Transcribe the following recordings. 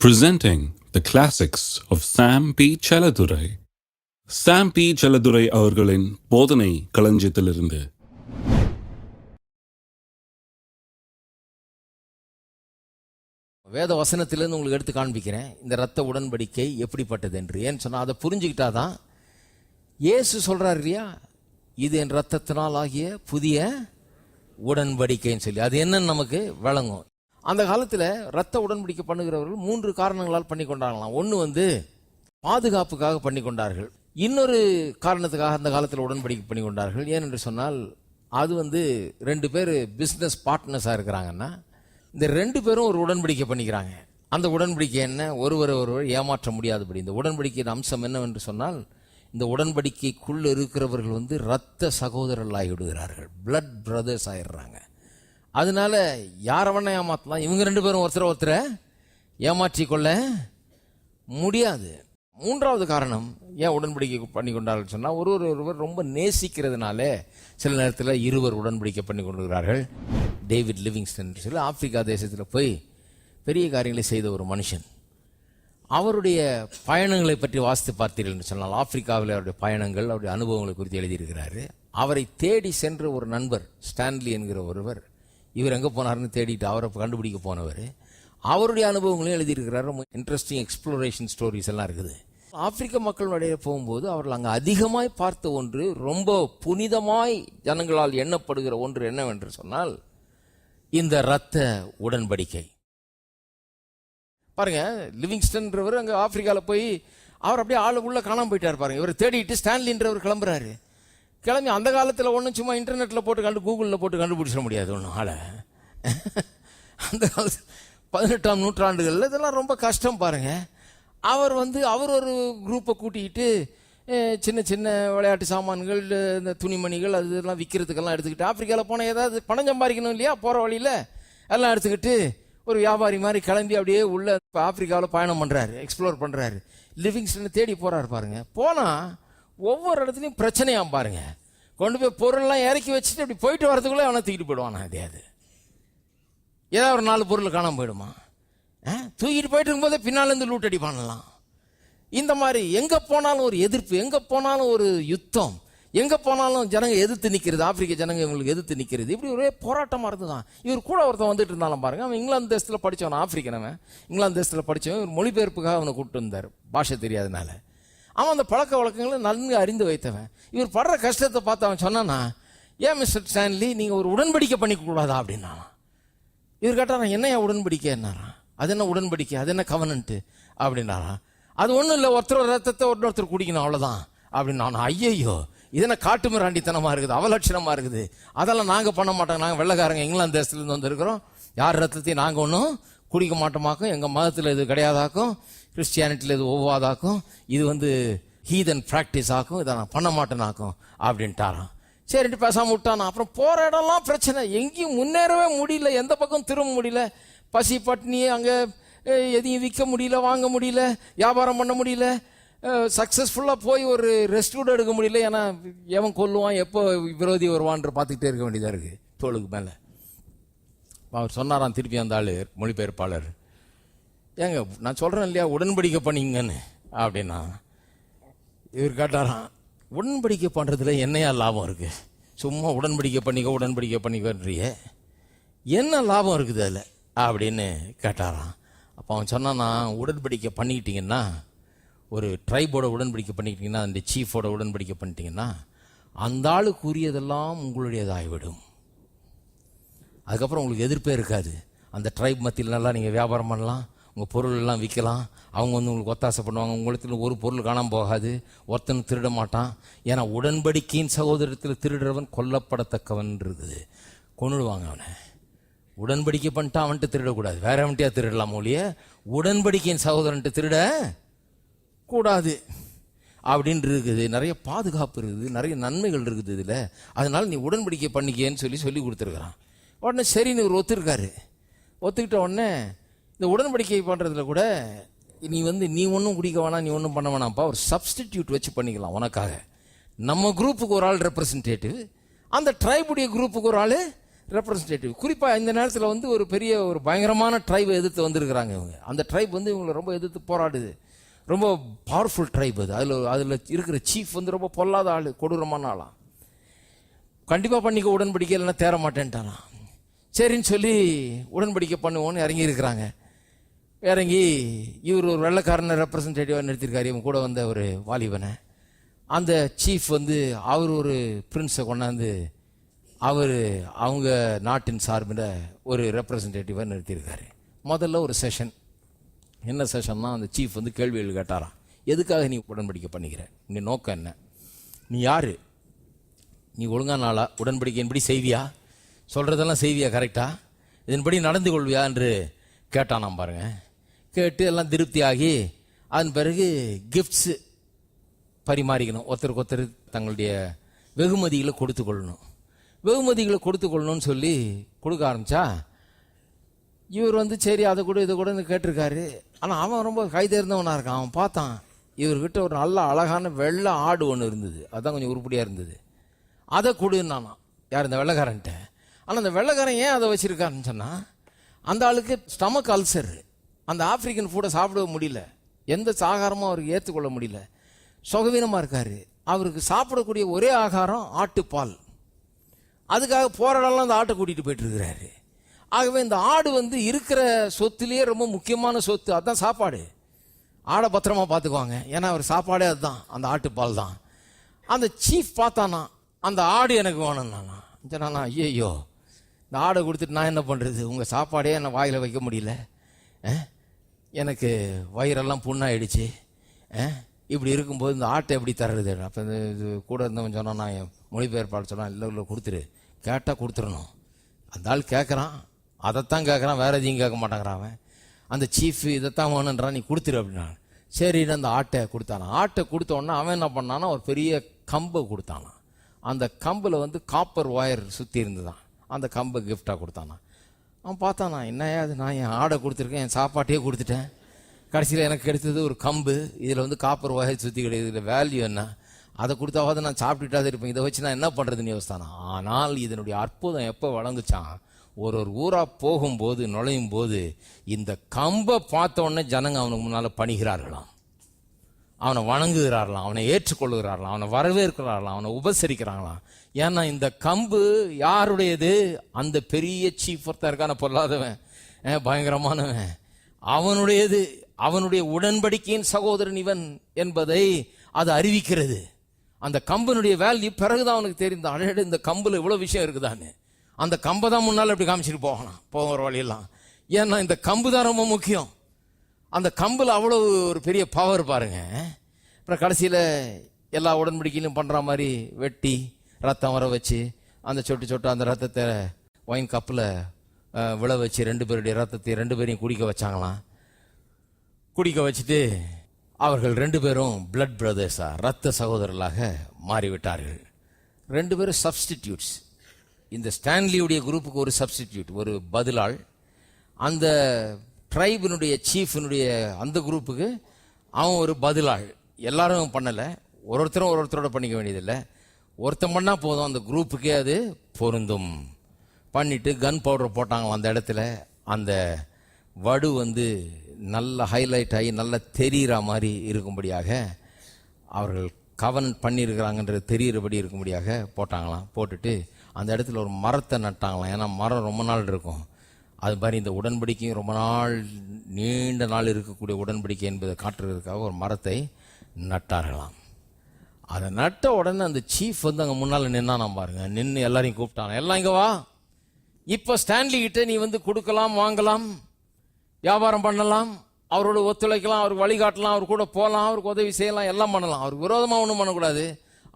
Presenting the classics of Sam P. Chaladurai. Sam P. Chaladurai அவர்களின் போதனை களஞ்சியத்திலிருந்து. வேத வசனத்திலிருந்து உங்களுக்கு எடுத்து காண்பிக்கிறேன் இந்த இரத்த உடன்படிக்கை எப்படிப்பட்டது என்று. ஏன்னு சொன்னால் அதை புரிஞ்சுக்கிட்டாதான் இயேசு சொல்றாரு இல்லையா, இது என் இரத்தத்தினால் ஆகிய புதிய உடன்படிக்கைன்னு சொல்லி அது என்னன்னு நமக்கு விளங்கும். அந்த காலத்தில் இரத்த உடன்படிக்கை பண்ணுகிறவர்கள் 3 காரணங்களால் பண்ணி கொண்டாங்களாம். ஒன்று பாதுகாப்புக்காக பண்ணி கொண்டார்கள். இன்னொரு காரணத்துக்காக அந்த காலத்தில் உடன்படிக்கை பண்ணி கொண்டார்கள். ஏனென்று சொன்னால் அது 2 பேர் பிஸ்னஸ் பார்ட்னர்ஸாக இருக்கிறாங்கன்னா இந்த 2 பேரும் ஒரு உடன்படிக்கை பண்ணிக்கிறாங்க. அந்த உடன்படிக்கை என்ன, ஒருவர் ஏமாற்ற முடியாதபடி. இந்த உடன்படிக்கையின் அம்சம் என்னவென்று சொன்னால் இந்த உடன்படிக்கைக்குள் இருக்கிறவர்கள் இரத்த சகோதரர்கள் ஆகிவிடுகிறார்கள், பிளட் பிரதர்ஸ் ஆயிடுறாங்க. அதனால யாரவனை ஏமாற்றலாம், இவங்க 2 பேரும் ஒருத்தரை ஏமாற்றிக்கொள்ள முடியாது. 3வது காரணம் ஏன் உடன்படிக்கை பண்ணி கொண்டார்கள் சொன்னால் ஒருவர் ரொம்ப நேசிக்கிறதுனால சில நேரத்தில் 2 உடன்படிக்கை பண்ணி கொண்டிருக்கிறார்கள். டேவிட் லிவிங்ஸ்டன் சொல்லி ஆப்பிரிக்கா தேசத்தில் போய் பெரிய காரியங்களை செய்த ஒரு மனுஷன். அவருடைய பயணங்களை பற்றி வாசித்து பார்த்தீர்கள் என்று சொன்னால் ஆப்பிரிக்காவில் அவருடைய பயணங்கள், அவருடைய அனுபவங்களை குறித்து எழுதியிருக்கிறாரு. அவரை தேடி சென்ற ஒரு நண்பர் ஸ்டான்லி என்கிற ஒருவர், இவர் எங்கே போனார்னு தேடிட்டு அவரை கண்டுபிடிக்க போனவர், அவருடைய அனுபவங்களையும் எழுதியிருக்கிறார். ரொம்ப இன்ட்ரெஸ்டிங் எக்ஸ்ப்ளோரேஷன் ஸ்டோரிஸ் எல்லாம் இருக்குது. ஆப்பிரிக்க மக்களுடைய போகும்போது அவர்கள் அங்கே அதிகமாய் பார்த்த ஒன்று, ரொம்ப புனிதமாய் ஜனங்களால் எண்ணப்படுகிற ஒன்று என்னவென்று சொன்னால் இந்த இரத்த உடன்படிக்கை. பாருங்க, லிவிங்ஸ்டன்றவர் அங்கே ஆப்பிரிக்காவில் போய் அவர் அப்படியே ஆளு உள்ள காணாமல் போயிட்டார். பாருங்க, இவர் தேடிட்டு ஸ்டான்லின்றவர் கிளம்புறாரு. கிளம்பி அந்த காலத்தில் ஒன்றும் சும்மா இன்டர்நெட்டில் போட்டு கூகுளில் போட்டு கண்டுபிடிச்சிட முடியாது ஒன்றும் ஆளை. அந்த காலத்தில் 18ஆம் நூற்றாண்டுகளில் இதெல்லாம் ரொம்ப கஷ்டம். பாருங்க, அவர் அவர் ஒரு குரூப்பை கூட்டிக்கிட்டு சின்ன சின்ன விளையாட்டு சாமான்கள், இந்த துணிமணிகள் அது இதெல்லாம் விற்கிறதுக்கெல்லாம் எடுத்துக்கிட்டு ஆப்பிரிக்காவில் போனால் ஏதாவது பணம் சம்பாதிக்கணும் இல்லையா, போகிற வழியில் எல்லாம் எடுத்துக்கிட்டு ஒரு வியாபாரி மாதிரி கிளம்பி அப்படியே உள்ள ஆப்பிரிக்காவில் பயணம் பண்ணுறாரு, எக்ஸ்ப்ளோர் பண்ணுறாரு. லிவிங்ஸ்டனை தேடி போகிறாரு. பாருங்க, போனால் ஒவ்வொரு இடத்துலையும் பிரச்சனையாம். பாருங்க, கொண்டு போய் பொருள்லாம் இறக்கி வச்சுட்டு அப்படி போயிட்டு வரதுக்குள்ளே அவனை தூக்கிட்டு போயிடுவானா. ஏதாவது ஒரு 4 பொருள் காணாமல் போயிடுமா, தூக்கிட்டு போயிட்டு இருக்கும்போதே பின்னாலேருந்து லூட் அடிப்பானலாம். இந்த மாதிரி எங்கே போனாலும் ஒரு எதிர்ப்பு, எங்கே போனாலும் ஒரு யுத்தம், எங்கே போனாலும் ஜனங்க எதிர்த்து நிற்கிறது, ஆப்பிரிக்க ஜனங்க இவங்களுக்கு எதிர்த்து நிற்கிறது. இப்படி ஒரே போராட்டமாக இருந்துதான். இவர் கூட ஒருத்தன் வந்துட்டு இருந்தாலும் பாருங்க, அவன் இங்கிலாந்து தேசத்தில் படித்தவன், ஆப்பிரிக்கனவன் இங்கிலாந்து தேசத்தில் படித்தவன். இவர் மொழிபெயர்ப்புக்காக அவனை கூப்பிட்டு வந்தார், பாஷை தெரியாதனால. அவன் அந்த பழக்க வழக்கங்களை நன்கு அறிந்து வைத்தவன். இவர் படுற கஷ்டத்தை பார்த்து அவன் சொன்னானா, ஏன் மிஸ்டர் ஸ்டான்லி நீங்கள் ஒரு உடன்படிக்கை பண்ணிக்க கூடாதா அப்படின்னா. இவர் கேட்டாரான், என்னையா உடன்படிக்கை என்னாரான், அது என்ன உடன்படிக்கை, அது என்ன கவனன்ட்டு அப்படின்னாரான். அது ஒன்றும் இல்லை, ஒருத்தர் ரத்தத்தை ஒருத்தர் குடிக்கணும் அவ்வளோதான் அப்படின்னா. ஐயையோ, இது என்ன காட்டு மிராண்டித்தனமாக இருக்குது, அவலட்சணமாக இருக்குது, அதெல்லாம் நாங்கள் பண்ண மாட்டோம், நாங்கள் வெள்ளைக்காரங்க இங்கிலாந்து தேசத்துலேருந்து வந்திருக்கிறோம், யார் ரத்தத்தையும் நாங்கள் ஒன்றும் குடிக்க மாட்டோமாக்கும், எங்கள் மதத்தில் இது கிடையாதாக்கும், கிறிஸ்டியானிட்டியில் இது ஒவ்வாதாக்கும், இது ஹீதன் ப்ராக்டிஸ் ஆக்கும், இதை நான் பண்ண மாட்டேனாக்கும் அப்படின்ட்டாரான். சரிட்டு பேசாமல் விட்டானா. அப்புறம் போகிற இடம்லாம் பிரச்சனை, எங்கேயும் முன்னேறவே முடியல, எந்த பக்கம் திரும்ப முடியல, பசி பட்னி, அங்கே எதையும் விற்க முடியல, வாங்க முடியல, வியாபாரம் பண்ண முடியல, சக்ஸஸ்ஃபுல்லாக போய் ஒரு ரெஸ்ட் கூட எடுக்க முடியல. ஏன்னா எவன் கொல்லுவான், எப்போ விரோதி வருவான்ற பார்த்துக்கிட்டே இருக்க வேண்டியதாக இருக்குது தோளுக்கு மேலே. அவர் சொன்னாராம் திருப்பி அந்த ஆள் மொழிபெயர்ப்பாளர், ஏங்க நான் சொல்கிறேன் இல்லையா உடன்படிக்கை பண்ணிங்கன்னு அப்படின்னா. இவர் கேட்டாராம், உடன்படிக்கை பண்ணுறதுல என்னையா லாபம் இருக்குது, சும்மா உடன்படிக்கை பண்ணிக்கன்றிய என்ன லாபம் இருக்குது அதில் அப்படின்னு கேட்டாராம். அப்போ அவன் சொன்னான்னா, உடன்படிக்கை பண்ணிக்கிட்டீங்கன்னா, ஒரு ட்ரைபோட உடன்படிக்கை பண்ணிக்கிட்டீங்கன்னா, அந்த சீஃபோட உடன்படிக்கை பண்ணிட்டீங்கன்னா அந்த ஆளுக்கு உரியதெல்லாம் உங்களுடையதாகிவிடும். அதுக்கப்புறம் உங்களுக்கு எதிர்ப்பே இருக்காது. அந்த ட்ரைப் மத்தியில் நல்லா நீங்கள் வியாபாரம் பண்ணலாம், உங்கள் பொருள் எல்லாம் விற்கலாம், அவங்க உங்களுக்கு ஒத்தாசை பண்ணுவாங்க, உங்களுக்கு ஒரு பொருள் காணாமல் போகாது, ஒருத்தன் திருட மாட்டான். ஏன்னா உடன்படிக்கையின் சகோதரத்தில் திருடுறவன் கொல்லப்படத்தக்கவன் இருக்குது, கொன்னுடுவாங்க அவனை. உடன்படிக்கை பண்ணிட்டா அவன்ட்டு திருடக்கூடாது, வேற அவன்கிட்டயா திருடலாம் ஒழிய உடன்படிக்கையின் சகோதரன்ட்டு திருட கூடாது அப்படின்னு இருக்குது. நிறைய பாதுகாப்பு இருக்குது, நிறைய நன்மைகள் இருக்குது இதில். அதனால நீ உடன்படிக்கை பண்ணிக்கேன்னு சொல்லி கொடுத்துருக்குறான். உடனே சரின்னு இவர் ஒத்துக்கிட்ட உடனே இந்த உடன்படிக்கை பண்ணுறதுல கூட நீ ஒன்றும் குடிக்க வேணாம், நீ ஒன்றும் பண்ண வேணாம்ப்பா, ஒரு சப்ஸ்டிடியூட் வச்சு பண்ணிக்கலாம் உனக்காக. நம்ம குரூப்புக்கு ஒரு ஆள் ரெப்ரசன்டேட்டிவ், அந்த ட்ரைபுடைய குரூப்புக்கு ஒரு ஆள் ரெப்ரசன்டேட்டிவ். குறிப்பாக இந்த நேரத்தில் வந்து ஒரு பெரிய ஒரு பயங்கரமான ட்ரைபை எதிர்த்து வந்திருக்கிறாங்க இவங்க. அந்த ட்ரைப் வந்து இவங்களை ரொம்ப எதிர்த்து போராடுது. ரொம்ப பவர்ஃபுல் ட்ரைப் அது. அதில் இருக்கிற சீஃப் வந்து ரொம்ப பொல்லாத ஆள், கொடூரமான ஆளாம். கண்டிப்பாக பண்ணிக்க உடன்படிக்கை, இல்லைன்னா தேர மாட்டேன்ட்டானா. சரின்னு சொல்லி உடன்படிக்கை பண்ணுவோன்னு இறங்கி இருக்கிறாங்க. இறங்கி இவர் ஒரு வெள்ளைக்காரனை ரெப்ரசன்டேட்டிவாக நிறுத்திருக்காரு, இவங்க கூட வந்த ஒரு வாலிபனை. அந்த சீஃப் வந்து அவர் ஒரு பிரின்ஸை கொண்டாந்து அவங்க நாட்டின் சார்பில் ஒரு ரெப்ரசன்டேட்டிவாக நிறுத்தியிருக்காரு. முதல்ல ஒரு செஷன். என்ன செஷன்னா, அந்த சீஃப் வந்து கேள்விகள் கேட்டாராம். எதுக்காக நீ உடன்படிக்கை பண்ணிக்கிற? நீ நோக்கம் என்ன? நீ யாரு? நீ ஒழுங்கான ஆளா? உடன்படிக்கையின்படி செய்வியா? சொல்கிறதெல்லாம் செய்வியா கரெக்டா? இதன்படி நடந்து கொள்வியா என்று கேட்டானாம் பாருங்க. கேட்டு எல்லாம் திருப்தியாகி அதன் பிறகு கிஃப்ட்ஸு பரிமாறிக்கணும். ஒருத்தருக்கு ஒருத்தர் தங்களுடைய வெகுமதிகளை கொடுத்து கொள்ளணும். வெகுமதிகளை கொடுத்து கொள்ளணும்னு சொல்லி கொடுக்க ஆரம்பித்தா, இவர் வந்து சரி அதை கூட இதை கூடன்னு கேட்டிருக்காரு. ஆனால் அவன் ரொம்ப கைதேர்ந்தவனாக இருக்கான். அவன் பார்த்தான், இவர்கிட்ட ஒரு நல்ல அழகான வெள்ளை ஆடு ஒன்று இருந்தது, அதுதான் கொஞ்சம் உருப்படியாக இருந்தது, அதை கொடுன்னானா. யார்? இந்த வெள்ளைக்காரன்ட்ட. ஆனால் அந்த வெள்ளைக்காரன் ஏன் அதை வச்சுருக்காருன்னு சொன்னால், அந்த ஆளுக்கு ஸ்டமக் அல்சர். அந்த ஆப்பிரிக்கன் ஃபுட்டை சாப்பிட முடியல, எந்த ஆகாரமும் அவருக்கு ஏற்றுக்கொள்ள முடியல, சுகவீனமாக இருக்கார். அவருக்கு சாப்பிடக்கூடிய ஒரே ஆகாரம் ஆட்டுப்பால். அதுக்காக போராடலாம் அந்த ஆட்டை கூட்டிகிட்டு போயிட்டு இருக்கிறாரு. ஆகவே இந்த ஆடு வந்து இருக்கிற சொத்துலேயே ரொம்ப முக்கியமான சொத்து, அதுதான் சாப்பாடு. ஆடை பத்திரமா பார்த்துக்குவாங்க, ஏன்னா அவர் சாப்பாடே அதுதான், அந்த ஆட்டுப்பால் தான். அந்த சீஃப் பார்த்தானா, அந்த ஆடு எனக்கு வேணும்னானா. சொன்னானா, ஐயோ இந்த ஆடை கொடுத்துட்டு நான் என்ன பண்ணுறது? உங்கள் சாப்பாடே என்னை வாயில் வைக்க முடியல, எனக்கு வயிறெல்லாம் புண்ணாயிடுச்சு, இப்படி இருக்கும்போது இந்த ஆட்டை எப்படி தர்றது? அப்போ இது கூட இருந்தவன் சொன்னான், நான் மொழிபெயர்ப்பாடு சொன்னான், இல்லை கொடுத்துரு, கேட்டால் கொடுத்துடணும். அந்த ஆள் கேட்குறான், அதைத்தான் கேட்குறான், வேற எதையும் கேட்க மாட்டாங்கிறான் அவன். அந்த சீஃப் இதைத்தான் வேணுன்றான், நீ கொடுத்துரு அப்படின்னா. சரின்னு அந்த ஆட்டை கொடுத்தானா. ஆட்டை கொடுத்தோன்னா அவன் என்ன பண்ணானா, ஒரு பெரிய கம்பை கொடுத்தானா. அந்த கம்பில் வந்து காப்பர் ஒயர் சுற்றி இருந்துதான். அந்த கம்பை கிஃப்டாக கொடுத்தானா. அவன் பார்த்தானா, என்னையா அது, நான் என் ஆடை கொடுத்துருக்கேன், என் சாப்பாட்டையே கொடுத்துட்டேன், கடைசியில் எனக்கு கிடைத்தது ஒரு கம்பு, இதில் வந்து காப்பர் ஒயர் சுற்றி கிடையாது, இதில் வேல்யூ என்ன? அதை கொடுத்தாவது நான் சாப்பிட்டுட்டாது இருப்பேன், இதை வச்சு நான் என்ன பண்ணுறதுன்னு யோசித்தானா. ஆனால் இதனுடைய அற்புதம் எப்போ வழங்குச்சான், ஒரு ஊராக போகும்போது நுழையும் போது இந்த கம்பை பார்த்த உடனே ஜனங்க அவனுக்கு முன்னால் பணிகிறார்களாம், அவனை வணங்குகிறார்களாம், அவனை ஏற்றுக்கொள்ளுகிறார்களாம், அவனை வரவேற்கிறார்களாம், அவனை உபசரிக்கிறாங்களாம். ஏன்னா இந்த கம்பு யாருடையது? அந்த பெரிய சீஃப் ஒருத்தருக்கான பொல்லாதவன், பயங்கரமானவன், அவனுடையது. அவனுடைய உடன்படிக்கையின் சகோதரன் இவன் என்பதை அது அறிவிக்கிறது. அந்த கம்பனுடைய வேல்யூ பிறகுதான் அவனுக்கு தெரிந்த, அழகு இந்த கம்புல இவ்வளவு விஷயம் இருக்குதான்னு. அந்த கம்பை தான் முன்னால் இப்படி காமிச்சிட்டு போகலாம், போகிற வழியெல்லாம். ஏன்னா இந்த கம்பு தான் ரொம்ப முக்கியம். அந்த கம்பில் அவ்வளவு ஒரு பெரிய பவர் பாருங்க. அப்புறம் கடைசியில் எல்லா உடன்படிக்கையிலும் பண்ணுற மாதிரி வெட்டி ரத்தம் வர வச்சு அந்த சொட்டு சொட்டு அந்த ரத்தத்தை ஒயின் கப்பில் விழ வச்சு 2 பேருடைய ரத்தத்தை 2 பேரையும் குடிக்க வச்சாங்களாம். குடிக்க வச்சுட்டு அவர்கள் 2 பேரும் பிளட் பிரதர்ஸா, ரத்த சகோதரர்களாக மாறிவிட்டார்கள். 2 பேரும் சப்ஸ்டிடியூட்ஸ். இந்த ஸ்டான்லியுடைய குரூப்புக்கு ஒரு சப்ஸ்டிடியூட், ஒரு பதிலாள். அந்த ட்ரைபினுடைய சீஃபினுடைய அந்த குரூப்புக்கு அவன் ஒரு பதிலாள். எல்லாரும் பண்ணலை, ஒருத்தரும் ஒருத்தரோட பண்ணிக்க வேண்டியதில்லை, ஒருத்தன் பண்ணால் போதும், அந்த குரூப்புக்கே அது பொருந்தும். பண்ணிட்டு கன் பவுடர் போட்டாங்க அந்த இடத்துல. அந்த வடு வந்து நல்ல ஹைலைட் ஆகி நல்லா தெரிகிற மாதிரி இருக்கும்படியாக, அவர்கள் கவர்ன் பண்ணியிருக்கிறாங்கன்றது தெரிகிறபடி இருக்கும்படியாக போட்டாங்களாம். போட்டுட்டு அந்த இடத்துல ஒரு மரத்தை நட்டாங்களாம். ஏன்னா மரம் ரொம்ப நாள் இருக்கும். அது மாதிரி இந்த உடன்படிக்கையும் ரொம்ப நாள், நீண்ட நாள் இருக்கக்கூடிய உடன்படிக்கை என்பதை காட்டுறதுக்காக ஒரு மரத்தை நட்டார்களாம். அதை நட்ட உடனே அந்த சீஃப் வந்து அங்கே முன்னால் நின்னானாம் பாருங்க. நின்று எல்லாரையும் கூப்பிட்டான், எல்லாம் இங்கே வா, இப்போ ஸ்டான்லி கிட்ட நீ வந்து கொடுக்கலாம், வாங்கலாம், வியாபாரம் பண்ணலாம், அவரோட ஒத்துழைக்கலாம், அவருக்கு வழிகாட்டலாம், அவர் கூட போகலாம், அவருக்கு உதவி செய்யலாம், எல்லாம் பண்ணலாம். அவருக்கு விரோதமாக ஒன்றும் பண்ணக்கூடாது,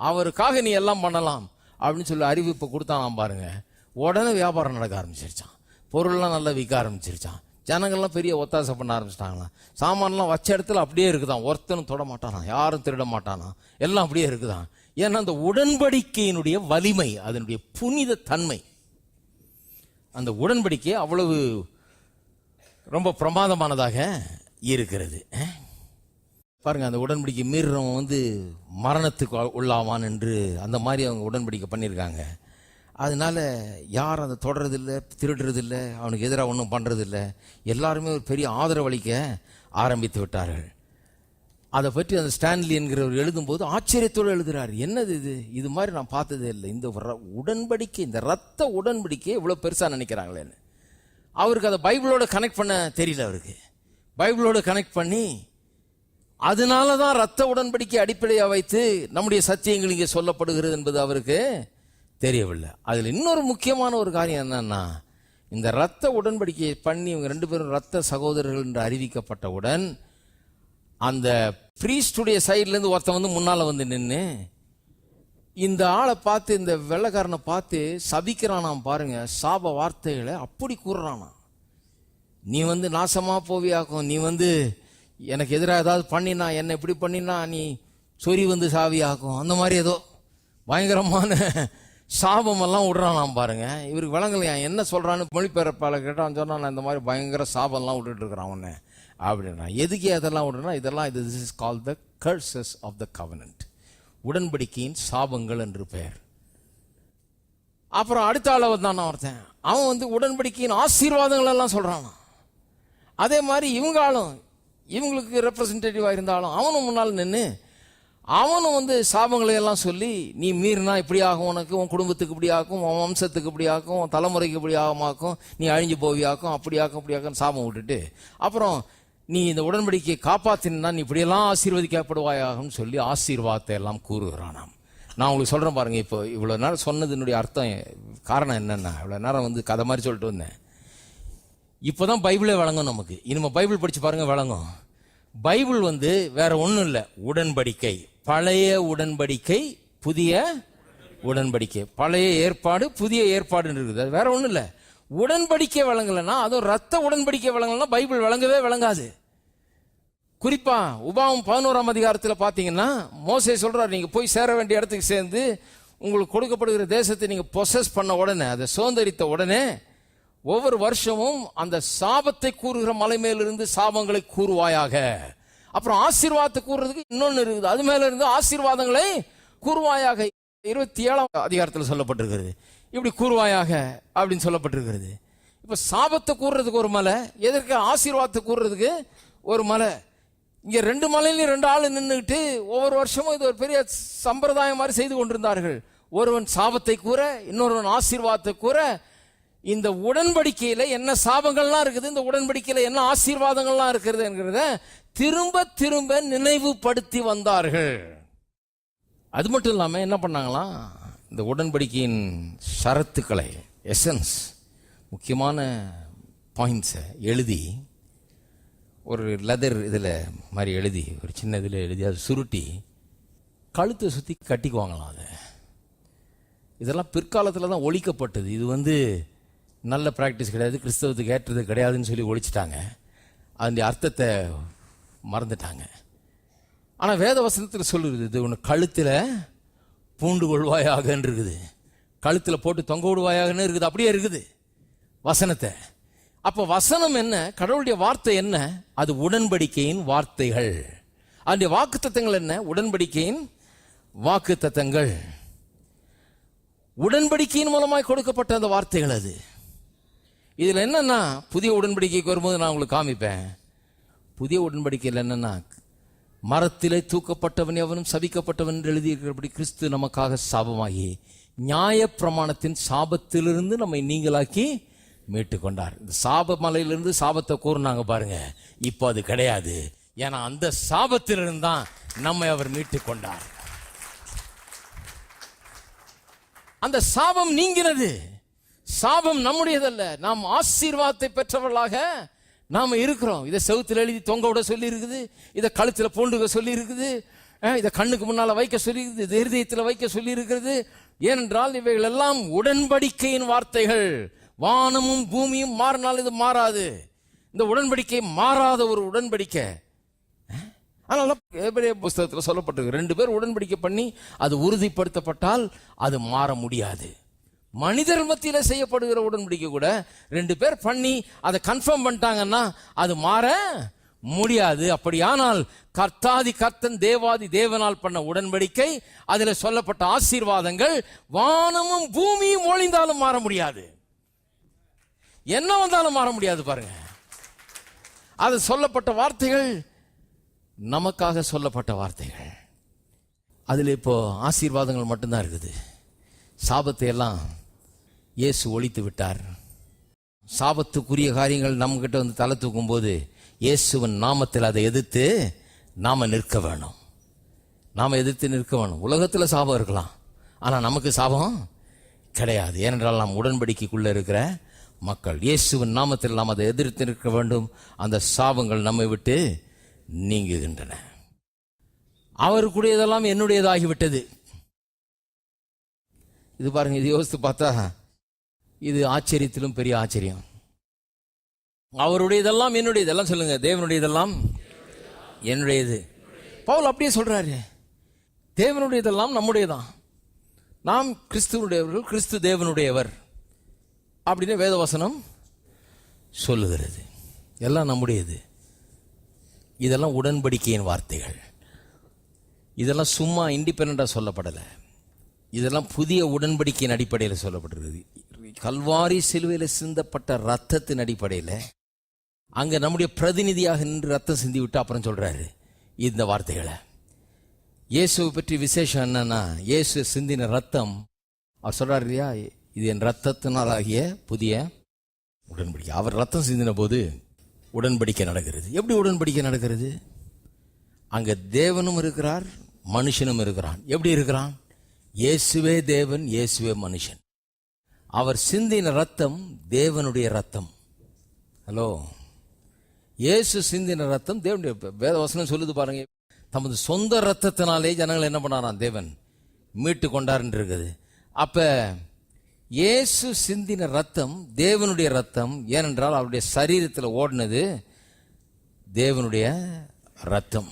அவருக்காக நீ எல்லாம் பண்ணலாம் அப்படின்னு சொல்லி அறிவிப்பை கொடுத்தானாம் பாருங்க. உடனே வியாபாரம் நடக்க ஆரம்பிச்சிருச்சான், பொருள்லாம் நல்லா விற்க ஆரம்பிச்சிருச்சான், ஜனங்கள்லாம் பெரிய ஒத்தாசை பண்ண ஆரம்பிச்சிட்டாங்களாம். சாமான்லாம் வச்ச இடத்துல அப்படியே இருக்குதான், ஒருத்தனும் தொட மாட்டானா, யாரும் திருட மாட்டானா, எல்லாம் அப்படியே இருக்குதான். ஏன்னா அந்த உடன்படிக்கையினுடைய வலிமை, அதனுடைய புனித தன்மை, அந்த உடன்படிக்கை அவ்வளவு ரொம்ப பிரமாதமானதாக இருக்கிறது. பாருங்க, அந்த உடன்படிக்கை மீறவன் வந்து மரணத்துக்கு உள்ளாவான் என்று அந்த மாதிரி அவங்க உடன்படிக்கை பண்ணியிருக்காங்க. அதனால யாரும் அதை தொடறதில்லை, திருடுறதில்லை, அவனுக்கு எதிராக ஒன்றும் பண்ணுறதில்லை. எல்லாருமே ஒரு பெரிய ஆதரவளிக்க ஆரம்பித்து விட்டார்கள். அதை பற்றி அந்த ஸ்டான்லி என்கிறவர் எழுதும்போது ஆச்சரியத்தோடு எழுதுறார். என்னது இது மாதிரி நான் பார்த்ததே இல்லை. இந்த உடன்படிக்கை, இந்த ரத்த உடன்படிக்கை இவ்வளோ பெருசாக நினைக்கிறாங்களேன்னு. அவருக்கு அதை பைபிளோட கனெக்ட் பண்ண தெரியல. அவருக்கு பைபிளோட கனெக்ட் பண்ணி அதனால தான் ரத்த உடன்படிக்கை அடிப்படையாக வைத்து நம்முடைய சத்தியங்கள் இங்கே சொல்லப்படுகிறது என்பது அவருக்கு தெரியவில்லை. அதில் இன்னொரு முக்கியமான ஒரு காரியம் என்னன்னா, இந்த ரத்த உடன்படிக்கையை பண்ணி இவங்க 2 பேரும் ரத்த சகோதரர்கள் என்று அறிவிக்கப்பட்டவுடன் அந்த பிரீஸ்டுடைய சைட்லேருந்து ஒருத்தன் வந்து முன்னால் வந்து நின்று இந்த ஆளை பார்த்து, இந்த வெள்ளைக்காரனை பார்த்து சபிக்கிறானாம் பாருங்க. சாப வார்த்தைகளை அப்படி கூறுறானா. நீ வந்து நாசமா போவியாக்கும், நீ வந்து எனக்கு எதிராக ஏதாவது பண்ணினா, என்னை இப்படி பண்ணினா நீ சொறி வந்து சாவியாக்கும், அந்த மாதிரி ஏதோ பயங்கரமான சாபமெல்லாம் விடுறானாம் பாருங்க. இவருக்கு விளங்கலையா என்ன சொல்றான்னு மொழிபெயர்ப்பாளர் கேட்டான். சொன்னா நான் இந்த மாதிரி பயங்கர சாபம்லாம் விட்டுட்டு இருக்கிறான் உன்னை அப்படின்னா. எதுக்கே அதெல்லாம் விடுறா? இதெல்லாம் this is called the curses of the covenant, உடன்படிக்கையின் சாபங்கள் என்று பெயர். அப்புறம் அடுத்த ஆள வந்தான் ஒருத்தன், அவன் வந்து உடன்படிக்கையின் ஆசீர்வாதங்கள் எல்லாம் சொல்றான். அதே மாதிரி இவங்களுக்கு ரெப்ரசன்டேட்டிவா இருந்தாலும் அவனும் முன்னால் நின்று அவனும் வந்து சாபங்களை எல்லாம் சொல்லி, நீ மீறினா இப்படி ஆகும், உனக்கு உன் குடும்பத்துக்கு இப்படி ஆக்கும், உன் வம்சத்துக்கு இப்படி ஆக்கும், உன் தலைமுறைக்கு இப்படி ஆகுமாக்கும், நீ அழிஞ்சு போவியாக்கும், அப்படியாக்கும் இப்படியாக்கும் சாபம் விட்டுட்டு அப்புறம் நீ இந்த உடன்படிக்கையை காப்பாத்தினா நீ இப்படியெல்லாம் ஆசீர்வதிக்கப்படுவாயாகும் சொல்லி ஆசீர்வாதத்தை எல்லாம் கூறுகிறானாம். நான் உங்களுக்கு சொல்றேன் பாருங்க. இப்போ இவ்வளவு நேரம் சொன்னதுனுடைய அர்த்தம், காரணம் என்னன்னா, இவ்வளவு நேரம் வந்து கதை மாதிரி சொல்லிட்டு வந்தேன். இப்போதான் பைபிளே வழங்கும் நமக்கு. இனிமே பைபிள் படிச்சு பாருங்க விளங்கும். பைபிள் வந்து வேற ஒன்றும் இல்லை, உடன்படிக்கை. பழைய உடன்படிக்கை, புதிய உடன்படிக்கை. பழைய ஏற்பாடு, புதிய ஏற்பாடுன்னு இருக்குது. அது வேற ஒன்றும் இல்லை. உடன்படிக்கை வழங்கலைன்னா, அதுவும் ரத்த உடன்படிக்கை வழங்கலைன்னா பைபிள் வழங்கவே வழங்காது. குறிப்பா உபாகமம் 11ஆம் அதிகாரத்தில் பார்த்தீங்கன்னா மோசே சொல்றாரு, நீங்க போய் சேர வேண்டிய இடத்துக்கு சேர்ந்து உங்களுக்கு கொடுக்கப்படுகிற தேசத்தை நீங்க பொசஸ் பண்ண உடனே, அதை சுதந்திரித்த உடனே ஒவ்வொரு வருஷமும் அந்த சாபத்தை கூறுகிற மலை மேலிருந்து சாபங்களை கூறுவாயாக. அப்புறம் ஆசீர்வாதத்தை கூறுறதுக்கு இன்னொன்னு இருக்குது, அது மேல இருந்து ஆசீர்வாதங்களை கூறுவாயாக. 27ஆம் அதிகாரத்தில் சொல்லப்பட்டிருக்கிறது, இப்படி கூறுவாயாக அப்படின்னு சொல்லப்பட்டிருக்கிறது. இப்ப சாபத்தை கூறுறதுக்கு ஒரு மலை, எதற்கு ஆசீர்வாதத்தை கூறுறதுக்கு ஒரு மலை. இங்க 2 மலையிலும் 2 ஆள் நின்றுட்டு ஒவ்வொரு வருஷமும் இது ஒரு பெரிய சம்பிரதாயம் மாதிரி செய்து கொண்டிருந்தார்கள். ஒருவன் சாபத்தை கூற, இன்னொருவன் ஆசீர்வாதத்தை கூற. இந்த உடன்படிக்கையில என்ன சாபங்கள்லாம் இருக்குது, இந்த உடன்படிக்கையில என்ன ஆசீர்வாதங்கள்லாம் இருக்கிறது என்கிறத திரும்ப திரும்ப நினைவுபடுத்தி வந்தார்கள். அது மட்டும் இல்லாம என்ன பண்ணாங்களாம், இந்த உடன்படிக்கையின் ஷரத்துக்களை, எசன்ஸ், முக்கியமான பாயிண்ட்ஸை எழுதி ஒரு லெதர் இதில் மாதிரி எழுதி, ஒரு சின்ன இதில் எழுதி அதை சுருட்டி கழுத்தை சுற்றி கட்டிக்குவாங்களாம். அதை இதெல்லாம் பிற்காலத்தில் தான் ஒழிக்கப்பட்டது. இது வந்து நல்ல ப்ராக்டிஸ் கிடையாது, கிறிஸ்தவத்துக்கு ஏற்றது கிடையாதுன்னு சொல்லி ஒழிச்சிட்டாங்க. அதனுடைய அர்த்தத்தை மறந்துட்டாங்க. ஆனால் வேத வசனத்தில் சொல்லுறது, இது ஒன்று கழுத்தில் பூண்டு கொள்வாயாகன்னு இருக்குது, கழுத்தில் போட்டு தொங்க விடுவாயாகன்னு இருக்குது. அப்படியே இருக்குது வசனத்தை. அப்போ வசனம் என்ன, கடவுளுடைய வார்த்தை என்ன, அது உடன்படிக்கையின் வார்த்தைகள். அதனுடைய வாக்கு தத்தங்கள் என்ன, உடன்படிக்கையின் வாக்கு தத்தங்கள். உடன்படிக்கையின் மூலமாய் கொடுக்கப்பட்ட அந்த வார்த்தைகள். அது இதுல என்னன்னா, புதிய உடன்படிக்கைக்கு வரும்போது நான் உங்களுக்கு காமிப்பேன். புதிய உடன்படிக்கையில் என்னன்னா, மரத்திலே தூக்கப்பட்டவன் எவனும் சபிக்கப்பட்டவன் என்று எழுதியிருக்கிறபடி கிறிஸ்து நமக்காக சாபமாகி நியாய பிரமாணத்தின் சாபத்திலிருந்து நம்மை நீங்களாக்கி மீட்டு கொண்டார். இந்த சாப மலையிலிருந்து சாபத்தை கூறினாங்க பாருங்க, இப்போ அது கிடையாது. ஏன்னா அந்த சாபத்திலிருந்து தான் நம்மை அவர் மீட்டு கொண்டார். அந்த சாபம் நீங்கிறது. சாபம் நம்முடையதல்ல, நாம் ஆசீர்வாதத்தை பெற்றவர்களாக நாம இருக்கிறோம். இதை செவுத்துல எழுதி தொங்க விட சொல்லி இருக்குது, இதை கழுத்துல பூண்டுக சொல்லி இருக்குது, இதை கண்ணுக்கு முன்னால வைக்க சொல்லி இருக்குது, இது இருதயத்தில் வைக்க சொல்லி இருக்கிறது. ஏனென்றால் இவைகள் எல்லாம் உடன்படிக்கையின் வார்த்தைகள். வானமும் பூமியும் மாறினால் இது மாறாது. இந்த உடன்படிக்கை மாறாத ஒரு உடன்படிக்கை. அதனால எபிரேய புஸ்தகத்தில் சொல்லப்பட்டிருக்கு, 2 பேர் உடன்படிக்கை பண்ணி அது உறுதிப்படுத்தப்பட்டால் அது மாற முடியாது. மனிதர் மத்தியில செய்யப்படுகிற உடன்படிக்கை கூட 2 பேர் பண்ணி அதை கன்ஃபார்ம் பண்ணிட்டாங்கன்னா அது மாற முடியாது. அப்படியானால் கர்த்தாதி கர்த்தன் தேவாதி தேவனால் பண்ண உடன்படிக்கை, அதில் சொல்லப்பட்ட ஆசீர்வாதங்கள் வானமும் பூமியும் ஒளிந்தாலும் மாற முடியாது. என்ன வந்தாலும் மாற முடியாது. பாருங்க, அது சொல்லப்பட்ட வார்த்தைகள், நமக்காக சொல்லப்பட்ட வார்த்தைகள். அதில் இப்போ ஆசீர்வாதங்கள் மட்டும்தான் இருக்குது. சாபத்தை எல்லாம் இயேசு ஒழித்து விட்டார். சாபத்துக்குரிய காரியங்கள் நம்ம கிட்ட வந்து தலை தூக்கும் போது இயேசுவின் நாமத்தில் அதை எதிர்த்து நாம நிற்க வேணும். நாம எதிர்த்து நிற்க வேணும். உலகத்தில் சாபம் இருக்கலாம், ஆனால் நமக்கு சாபம் கிடையாது. ஏனென்றால் நாம் உடன்படிக்கைக்குள்ள இருக்கிற மக்கள். இயேசுவின் நாமத்தில் நாம் அதை எதிர்த்து நிற்க வேண்டும். அந்த சாபங்கள் நம்மை விட்டு நீங்குகின்றன. அவருக்குடையதெல்லாம் என்னுடையதாகிவிட்டது. இது பாருங்க, இது யோசித்து பார்த்தா இது ஆச்சரியத்திலும் பெரிய ஆச்சரியம். அவருடையதெல்லாம் என்னுடையதெல்லாம் சொல்லுங்க, தேவனுடையதெல்லாம் என்னுடையது. பவுல் அப்படியே சொல்றாரு, தேவனுடையதெல்லாம் நம்முடையதான். நாம் கிறிஸ்துவனுடையவர்கள், கிறிஸ்து தேவனுடையவர் அப்படின்னு வேதவசனம் சொல்லுகிறது. எல்லாம் நம்முடையது. இதெல்லாம் உடன்படிக்கையின் வார்த்தைகள். இதெல்லாம் சும்மா இண்டிபெண்டா சொல்லப்படலை. இதெல்லாம் புதிய உடன்படிக்கையின் அடிப்படையில் சொல்லப்பட்டிருக்குது. கல்வாரி சிலுவையில் சிந்தப்பட்ட ரத்தத்தின் அடிப்படையில் அங்கே நம்முடைய பிரதிநிதியாக நின்று ரத்தம் சிந்தி விட்டு அப்புறம் சொல்றாரு இந்த வார்த்தைகளை. இயேசுவை பற்றி விசேஷம் என்னன்னா, இயேசு சிந்தின ரத்தம், அவர் சொல்றாரு இல்லையா, இது என் ரத்தத்தினால் ஆகிய புதிய உடன்படிக்கை. அவர் ரத்தம் சிந்தின போது உடன்படிக்கை நடக்கிறது. எப்படி உடன்படிக்கை நடக்கிறது? அங்க தேவனும் இருக்கிறார், மனுஷனும் இருக்கிறான். எப்படி இருக்கிறான்? இயேசுவே தேவன், இயேசுவே மனுஷன். அவர் சிந்தின ரத்தம் தேவனுடைய ரத்தம். ஹலோ, இயேசு சிந்தின ரத்தம் தேவனுடைய. வேதவசனம் சொல்லுது பாருங்க, தமது சொந்த ரத்தத்தினாலே ஜனங்கள் என்ன பண்ணாராம், தேவன் மீட்டு கொண்டாருன்னு இருக்குது. அப்ப இயேசு சிந்தின ரத்தம் தேவனுடைய ரத்தம். ஏனென்றால் அவருடைய சரீரத்தில் ஓடினது தேவனுடைய ரத்தம்.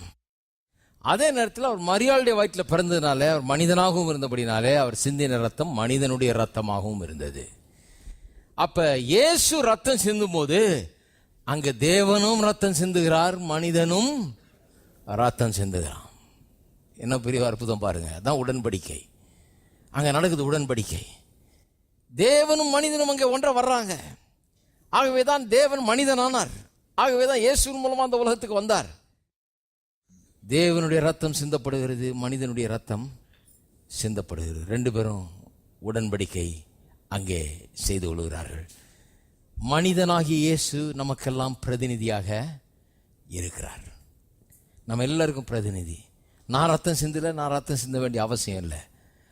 அதே நேரத்தில் அவர் மரியாளுடைய வயிற்றில் பிறந்ததுனால, அவர் மனிதனாகவும் இருந்தபடினாலே அவர் சிந்தின ரத்தம் மனிதனுடைய ரத்தமாகவும் இருந்தது. அப்ப இயேசு ரத்தம் சிந்தும் போது அங்க தேவனும் ரத்தம் சிந்துகிறார், மனிதனும் ரத்தம் சிந்துகிறான். என்ன பெரிய அற்புதம் பாருங்க. அதான் உடன்படிக்கை. அங்க நடக்குது உடன்படிக்கை. தேவனும் மனிதனும் அங்கே ஒன்றை வர்றாங்க. ஆகவேதான் தேவன் மனிதனானார். ஆகவேதான் இயேசு மூலமா அந்த உலகத்துக்கு வந்தார். தேவனுடைய ரத்தம் சிந்தப்படுகிறது, மனிதனுடைய ரத்தம் சிந்தப்படுகிறது. ரெண்டு பேரும் உடன்படிக்கை அங்கே செய்து கொள்கிறார்கள். மனிதனாகிய இயேசு நமக்கெல்லாம் பிரதிநிதியாக இருக்கிறார். நம்ம எல்லாருக்கும் பிரதிநிதி. நான் ரத்தம் சிந்தல, நான் ரத்தம் சிந்த வேண்டிய அவசியம் இல்லை.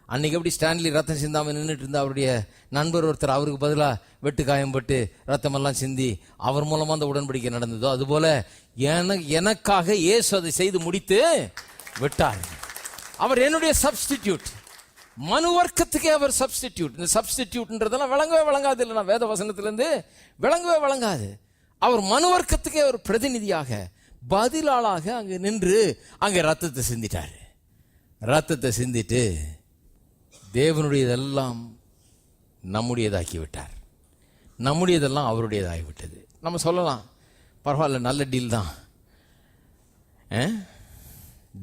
அன்னைக்கு எப்படி ஸ்டான்லி ரத்தம் சிந்தாமல் நின்றுட்டு இருந்தா, அவருடைய நண்பர் ஒருத்தர் அவருக்கு பதிலாக வெட்டு காயம்பட்டு ரத்தமெல்லாம் சிந்தி அவர் மூலமா அந்த உடன்படிக்கை நடந்ததோ, அதுபோல எனக்காக இயேசு அதை செய்து முடித்து விட்டார். அவர் என்னுடைய சப்ஸ்டிடியூட். மனு வர்க்கத்துக்கே அவர் சப்ஸ்டிடியூட். இந்த சப்ஸ்டிடியூட்ன்றதெல்லாம் விளங்கவே விளங்காது. இல்லை, நான் வேத வசனத்திலிருந்து விளங்கவே விளங்காது. அவர் மனு வர்க்கத்துக்கே ஒரு பிரதிநிதியாக, பதிலாளாக அங்கே நின்று அங்கே ரத்தத்தை சிந்திட்டார். ரத்தத்தை சிந்திட்டு தேவனுடையதெல்லாம் நம்முடையதாக்கி விட்டார். நம்முடையதெல்லாம் அவருடையதாகிவிட்டது. நம்ம சொல்லலாம், பரவாயில்ல, நல்ல டீல் தான்.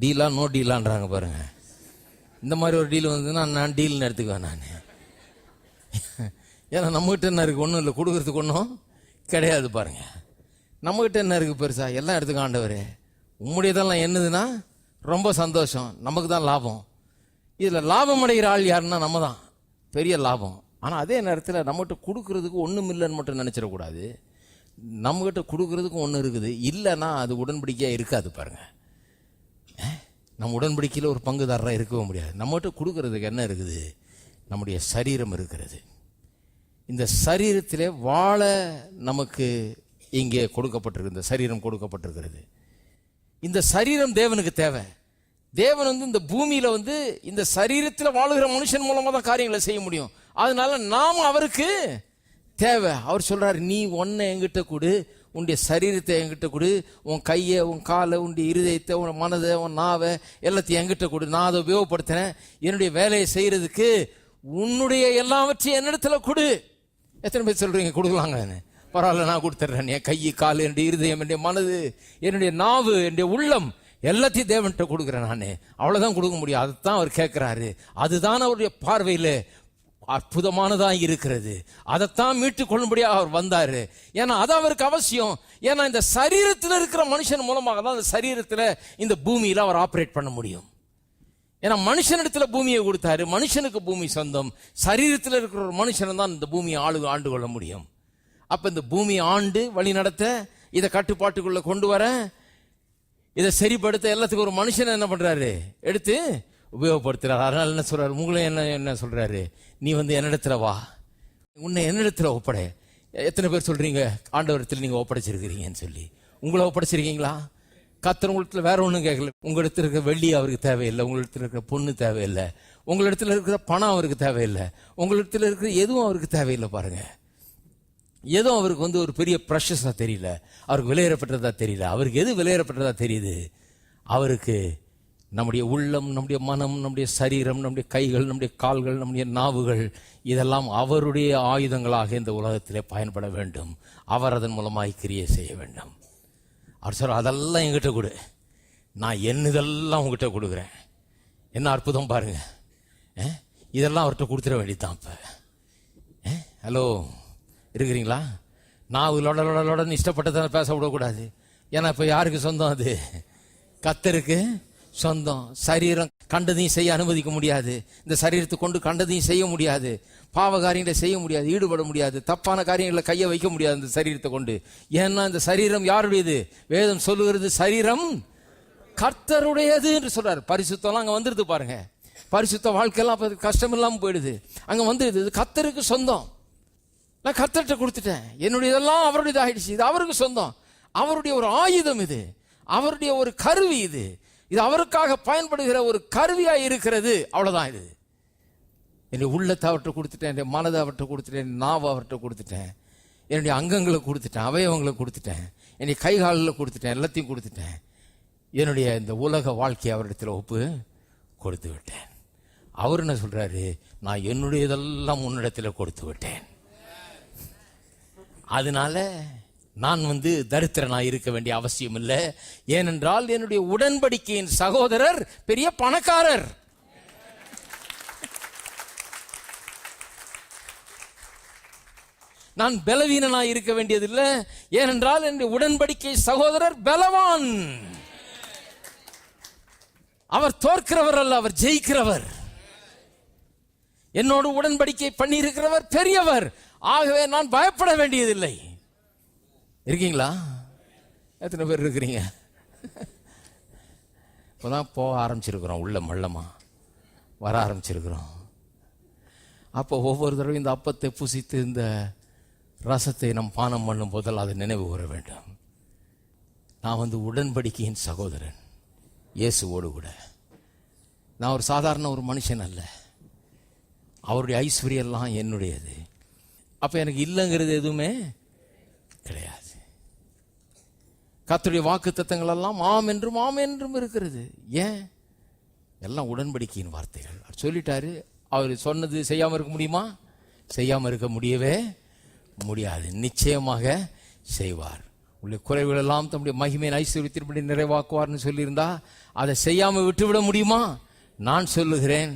டீலா நோ டீலான்றாங்க பாருங்க. இந்த மாதிரி ஒரு டீல் வந்ததுன்னா நான் டீல்னு எடுத்துக்குவேன் நான். ஏன்னா நம்மகிட்ட என்ன இருக்கு? ஒன்றும் இல்லை, கொடுக்கறதுக்கு ஒன்றும் கிடையாது. பாருங்க, நம்மகிட்ட என்ன இருக்கு பெருசா? எல்லாம் எடுத்துக்க ஆண்டவரே. உம்முடையதெல்லாம் என்னதுன்னா ரொம்ப சந்தோஷம், நமக்கு தான் லாபம். இதில் லாபம் அடைகிற ஆள் யாருன்னா நம்ம தான், பெரிய லாபம். ஆனால் அதே நேரத்தில் நம்மகிட்ட கொடுக்கறதுக்கு ஒன்றும் இல்லைன்னு மட்டும் நினச்சிடக்கூடாது. நம்மகிட்ட கொடுக்கறதுக்கும் ஒன்று இருக்குது. இல்லைன்னா அது உடன்படிக்கையாக இருக்காது. பாருங்க, நம்ம உடன்படிக்கையில் ஒரு பங்குதாரராக இருக்கவும் முடியாது. நம்மகிட்ட கொடுக்கறதுக்கு என்ன இருக்குது? நம்முடைய சரீரம் இருக்கிறது. இந்த சரீரத்திலே வாழ நமக்கு இங்கே கொடுக்கப்பட்டிருக்கு. இந்த சரீரம் கொடுக்கப்பட்டிருக்கிறது. இந்த சரீரம் தேவனுக்கு தேவை. தேவன் இந்த பூமியில இந்த சரீரத்தில் வாழுகிற மனுஷன் மூலமா தான் காரியங்களை செய்ய முடியும். அதனால நாம் அவருக்கு தேவை. அவர் சொல்றாரு, நீ ஒன்னை என்கிட்ட கொடு, உன்னுடைய சரீரத்தை என்கிட்ட கொடு, உன் கையை, உன் காலை, உன்னுடைய இருதயத்தை, உன் மனதை, உன் நாவை எல்லாத்தையும் என்கிட்ட கொடு. நான் அதை உபயோகப்படுத்தினேன் என்னுடைய வேலையை செய்யறதுக்கு. உன்னுடைய எல்லாவற்றையும் என்னிடத்துல கொடு. எத்தனை பேர் சொல்றீங்க கொடுக்கலாங்க? பரவாயில்ல நான் கொடுத்துட்றேன். என் கை, கால், என்னுடைய இருதயம், என்னுடைய மனது, என்னுடைய நாவு, என்னுடைய உள்ளம் எல்லாத்தையும் தேவன்கிட்ட கொடுக்குறேன் நான். அவ்வளவுதான் கொடுக்க முடியும். அதைத்தான் அவர் கேட்கிறாரு. அதுதான் அவருடைய பார்வையில் அற்புதமானதா இருக்கிறது. அதைத்தான் மீட்டுக் கொள்ளும்படியாக அவர் வந்தாரு. ஏன்னா அது அவருக்கு அவசியம். ஏன்னா இந்த சரீரத்தில் இருக்கிற மனுஷன் மூலமாக தான் இந்த சரீரத்தில் இந்த பூமியில அவர் ஆபரேட் பண்ண முடியும். ஏன்னா மனுஷனிடத்துல பூமியை கொடுத்தாரு. மனுஷனுக்கு பூமி சொந்தம். சரீரத்தில் இருக்கிற ஒரு மனுஷன் தான் இந்த பூமியை ஆண்டு கொள்ள முடியும். அப்ப இந்த பூமியை ஆண்டு வழி நடத்த, இதை கட்டுப்பாட்டுக்குள்ள கொண்டு வர, இதை சரிப்படுத்த எல்லாத்துக்கும் ஒரு மனுஷன் என்ன பண்றாரு, எடுத்து உபயோகப்படுத்துறாரு. அதனால என்ன சொல்றாரு, உங்களை என்ன சொல்றாரு, நீ என்னிடத்துல வா, உன்னை என்னிடத்துல ஒப்படை. எத்தனை பேர் சொல்றீங்க ஆண்டவரத்தில் நீங்க ஒப்படைச்சிருக்கிறீங்கன்னு சொல்லி? உங்களை ஒப்படைச்சிருக்கீங்களா? கர்த்தர் உங்களிடத்துல வேற ஒன்றும் கேட்கல. உங்களிடத்துல இருக்கிற வெள்ளி அவருக்கு தேவையில்லை, உங்களிடத்துல இருக்கிற பொண்ணு தேவையில்லை, உங்களிடத்துல இருக்கிற பணம் அவருக்கு தேவையில்லை, உங்களிடத்துல இருக்கிற எதுவும் அவருக்கு தேவையில்லை. பாருங்க, ஏதோ அவருக்கு ஒரு பெரிய ப்ரெஷஸா தெரியல, அவருக்கு விலையேறப்பட்டதா தெரியல. அவருக்கு எது விலையேறப்பட்டதா தெரியுது? அவருக்கு நம்முடைய உள்ளம், நம்முடைய மனம், நம்முடைய சரீரம், நம்முடைய கைகள், நம்முடைய கால்கள், நம்முடைய நாவுகள், இதெல்லாம் அவருடைய ஆயுதங்களாக இந்த உலகத்திலே பயன்பட வேண்டும். அவர் அதன் மூலமாய் கிரியை செய்ய வேண்டும். அவர் சொல்ற, அதெல்லாம் என்கிட்ட கொடு, நான் என்னதெல்லாம் உங்ககிட்ட கொடுக்குறேன். என்ன அற்புதம் பாருங்க. இதெல்லாம் அவர்கிட்ட கொடுத்துட வேண்டியதுதான். இப்ப ஹலோ இருக்கிறீங்களா? நான் லொட இஷ்டப்பட்டதான பேச விடக்கூடாது. ஏன்னா இப்ப யாருக்கு சொந்தம்? அது கர்த்தருக்கு சொந்தம். சரீரம் கண்டதையும் செய்ய அனுமதிக்க முடியாது. இந்த சரீரத்தை கொண்டு கண்டதையும் செய்ய முடியாது. பாவ காரியங்களை செய்ய முடியாது, ஈடுபட முடியாது, தப்பான காரியங்களை கையை வைக்க முடியாது இந்த சரீரத்தை கொண்டு. ஏன்னா இந்த சரீரம் யாருடையது? வேதம் சொல்லுகிறது சரீரம் கர்த்தருடையது என்று சொல்றாரு. பரிசுத்தம்லாம் அங்க வந்துருது பாருங்க. பரிசுத்த வாழ்க்கையெல்லாம் கஷ்டம் இல்லாம போயிடுது. அங்க வந்துடுது. இது கர்த்தருக்கு சொந்தம். நான் கர்த்தர்கிட்ட கொடுத்துட்டேன். என்னுடையதெல்லாம் அவருடையது ஆயிடுச்சு. இது அவருக்கு சொந்தம். அவருடைய ஒரு ஆயுதம் இது. அவருடைய ஒரு கருவி இது. இது அவருக்காக பயன்படுகிற ஒரு கருவியா இருக்கிறது. அவ்வளவுதான். இது என்னுடைய உள்ளத்தை அவர்கிட்ட கொடுத்துட்டேன், என்னுடைய மனதை அவர்கிட்ட கொடுத்துட்டேன், என் நாவை அவர்கிட்ட கொடுத்துட்டேன், என்னுடைய அங்கங்களை கொடுத்துட்டேன், அவயவங்களை கொடுத்துட்டேன், என்னுடைய கைகாலில் கொடுத்துட்டேன், எல்லாத்தையும் கொடுத்துட்டேன். என்னுடைய இந்த உலக வாழ்க்கையை அவரிடத்தில் ஒப்பு கொடுத்து விட்டேன். அவர் என்ன சொல்றாரு, நான் என்னுடையதெல்லாம் உன்னிடத்தில் கொடுத்து விட்டேன். அதனால நான் தரித்திரனா இருக்க வேண்டிய அவசியம் இல்லை. ஏனென்றால் என்னுடைய உடன்படிக்கையின் சகோதரர் பெரிய பணக்காரர். நான் பலவீனனா இருக்க வேண்டியதில்லை. ஏனென்றால் என்னுடைய உடன்படிக்கை சகோதரர் பலவான். அவர் தோற்கிறவர் அல்ல, அவர் ஜெயிக்கிறவர். என்னோடு உடன்படிக்கை பண்ணி இருக்கிறவர் பெரியவர். ஆகவே நான் பயப்பட வேண்டியதில்லை. இருக்கீங்களா? எத்தனை பேர் இருக்கிறீங்க? இப்போதான் போக ஆரம்பிச்சிருக்கிறோம், உள்ள மள்ளமா வர ஆரம்பிச்சிருக்கிறோம். அப்போ ஒவ்வொரு தடவையும் இந்த அப்பத்தை புசித்து இந்த ரசத்தை நம் பானம் பண்ணும் போதெல்லாம் அதை நினைவு கூற வேண்டும். நான் உடன்படிக்கையின் சகோதரன் இயேசுவோடு கூட. நான் ஒரு சாதாரண ஒரு மனுஷன் அல்ல. அவருடைய ஐஸ்வர்யெல்லாம் என்னுடையது. அப்ப எனக்கு இல்லைங்கிறது எதுவுமே கிடையாது. கர்த்தருடைய வாக்கு தத்தங்கள் எல்லாம் ஆம் என்றும் இருக்கிறது. ஏன்? எல்லாம் உடன்படிக்கையின் வார்த்தைகள். அவர் சொல்லிட்டாரு. அவர் சொன்னது செய்யாம இருக்க முடியுமா? செய்யாம இருக்க முடியவே முடியாது. நிச்சயமாக செய்வார். உள்ள குறைவுகள் எல்லாம் தம்முடைய மகிமையின் ஐஸ்வர்யத்தின்படி நிறைவாக்குவார்னு சொல்லியிருந்தா அதை செய்யாம விட்டுவிட முடியுமா? நான் சொல்லுகிறேன்,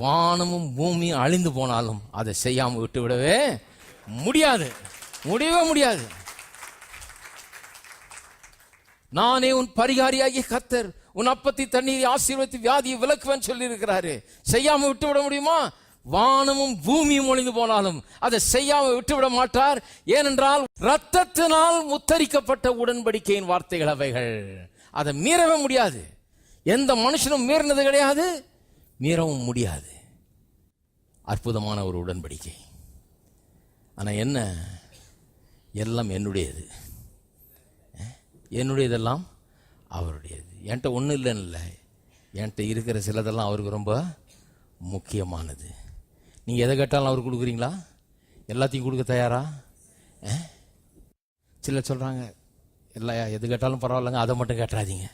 வானமும் பூமியும் அழிந்து போனாலும் அதை செய்யாம விட்டுவிடவே முடியாது, முடியவே முடியாது. நானே உன் பரிகாரியாகிய கர்த்தர், உன் அப்பத்தி தண்ணீரை ஆசீர்வதித்து வியாதியை விலக்குவேன் சொல்லி இருக்கிறாரு. செய்யாம விட்டுவிட முடியுமா? வானமும் பூமியும் ஒளிந்து போனாலும் அதை செய்யாம விட்டுவிட மாட்டார். ஏனென்றால் இரத்தத்தினால் முத்தரிக்கப்பட்ட உடன்படிக்கையின் வார்த்தைகள் அவைகள். அதை மீறவே முடியாது. எந்த மனுஷனும் மீறினது கிடையாது, மீறவும் முடியாது. அற்புதமான ஒரு உடன்படிக்கை. ஆனா என்ன, எல்லாம் என்னுடையது. என்னுடையதெல்லாம் அவருடையது. என்கிட்ட ஒன்றும் இல்லைன்னு இல்லை, என்கிட்ட இருக்கிற சிலதெல்லாம் அவருக்கு ரொம்ப முக்கியமானது. நீங்கள் எதை கேட்டாலும் அவருக்கு கொடுக்குறீங்களா? எல்லாத்தையும் கொடுக்க தயாரா? சிலர் சொல்கிறாங்க, இல்லையா எது கேட்டாலும் பரவாயில்லைங்க, அதை மட்டும் கேட்டாதீங்க.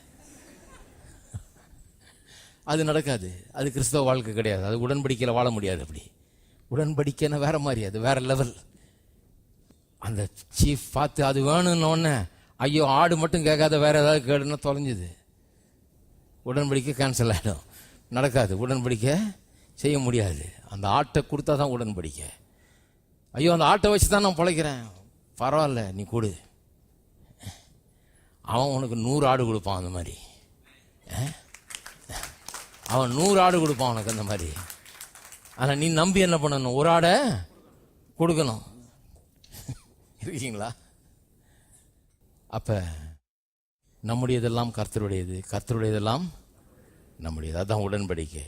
அது நடக்காது. அது கிறிஸ்தவ வாழ்க்கை கிடையாது. அது உடன்படிக்கையில் வாழ முடியாது. அப்படி உடன்படிக்கைன்னா வேற மாதிரி, அது வேற லெவல். அந்த சீஃப் பார்த்து அது வேணும்னு உடனே ஐயோ ஆடு மட்டும் கேட்காத வேற ஏதாவது கேடுன்னா தொலைஞ்சுது. உடன்படிக்கை கேன்சல் ஆகிடும், நடக்காது, உடன்படிக்கை செய்ய முடியாது. அந்த ஆட்டை கொடுத்தா தான் உடன்படிக்கை. ஐயோ அந்த ஆட்டை வச்சு தான் நான் பிழைக்கிறேன், பரவாயில்ல நீ கொடு. அவன் உனக்கு 100 ஆடு கொடுப்பான். அந்த மாதிரி அவன் 100 ஆடு கொடுப்பான் உனக்கு அந்த மாதிரி. ஆனால் நீ நம்பி என்ன பண்ணணும், ஒரு ஆடை கொடுக்கணும். இருக்கீங்களா? அப்ப நம்முடையதெல்லாம் கர்த்தருடையது, கர்த்தருடையதெல்லாம் நம்முடையது. அதுதான் உடன்படிக்கை.